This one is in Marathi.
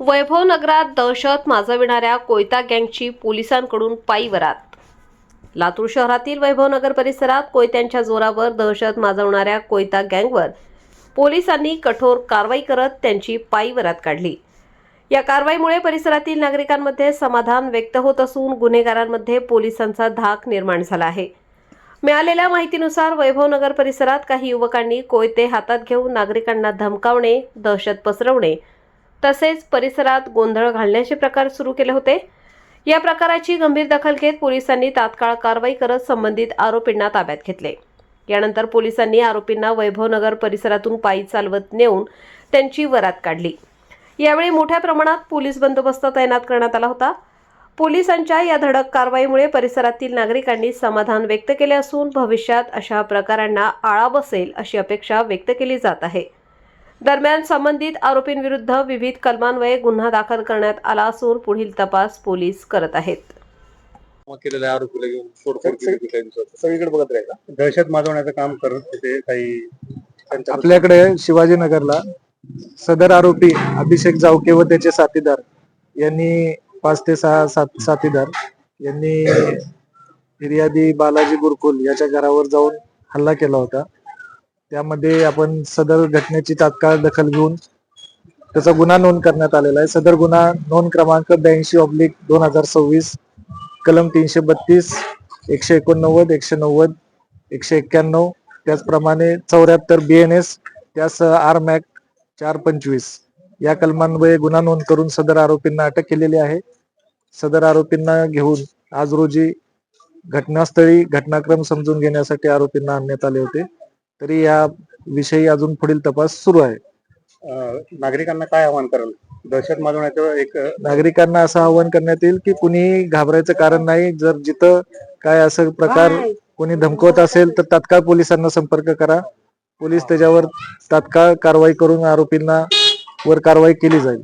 वैभव नगरात दहशत माजविणाऱ्या कोयता गँगची पोलिसांकडून पायी वरात. लातूर शहरातील वैभव नगर परिसरात कोयत्यांच्या जोरावर दहशत माजवणाऱ्या कोयता गँगवर पोलिसांनी कठोर कारवाई करत त्यांची पायी वरात काढली. या कारवाईमुळे परिसरातील नागरिकांमध्ये समाधान व्यक्त होत असून गुन्हेगारांमध्ये पोलिसांचा धाक निर्माण झाला आहे. मिळालेल्या माहितीनुसार वैभव नगर परिसरात काही युवकांनी कोयते हातात घेऊन नागरिकांना धमकावणे, दहशत पसरवणे तसेच परिसरात गोंधळ घालण्याचे प्रकार सुरू केले होते. या प्रकाराची गंभीर दखल घेत पोलिसांनी तात्काळ कारवाई करत संबंधित आरोपींना ताब्यात घेतले. यानंतर पोलिसांनी आरोपींना वैभव नगर परिसरातून पायी चालवत नेऊन त्यांची वरात काढली. यावेळी मोठ्या प्रमाणात पोलीस बंदोबस्त तैनात करण्यात आला होता. पोलिसांच्या या धडक कारवाईमुळे परिसरातील नागरिकांनी समाधान व्यक्त केले असून भविष्यात अशा प्रकारांना आळा बसेल अशी अपेक्षा व्यक्त केली जात आहे. दरम्यान संबंधित आरोपींविरुद्ध विविध कलमान्वये गुन्हा दाखल करण्यात आला असून पुढील तपास पोलीस करत आहेत. सगळीकडे बघत राहिला दहशत माजवण्याचं काम करत होते काही. आपल्याकडे शिवाजीनगरला सदर आरोपी अभिषेक जावके व त्याचे साथीदार यांनी 5 ते 6 साथीदार यांनी फिर्यादी बालाजी गुरकुल याच्या घरावर जाऊन हल्ला केला होता. त्यामध्ये आपण सदर घटनेची तात्काळ दखल घेऊन त्याचा गुन्हा नोंद करण्यात आलेला आहे. सदर गुन्हा नोंद क्रमांक 82/2026 कलम 332, 189, 190, 191 त्याचप्रमाणे 74 BNS त्यासह आर्म ऍक्ट 425 या कलमान्वये गुन्हा नोंद करून सदर आरोपींना अटक केलेली आहे. सदर आरोपींना घेऊन आज रोजी घटनास्थळी घटनाक्रम समजून घेण्यासाठी आरोपींना आणण्यात आले होते. तरी या विषयी अजून पुढील तपास सुरू आहे. नागरिकांना काय आवाहन कराल? दहशत माजवण्याचं एक नागरिकांना असं आवाहन करण्यात येईल की कुणी घाबरायचं कारण नाही. जर जिथं काय असं प्रकार कोणी धमकवत असेल तर तात्काळ पोलिसांना संपर्क करा. पोलीस त्याच्यावर तात्काळ कारवाई करून आरोपींना वर कारवाई केली जाईल.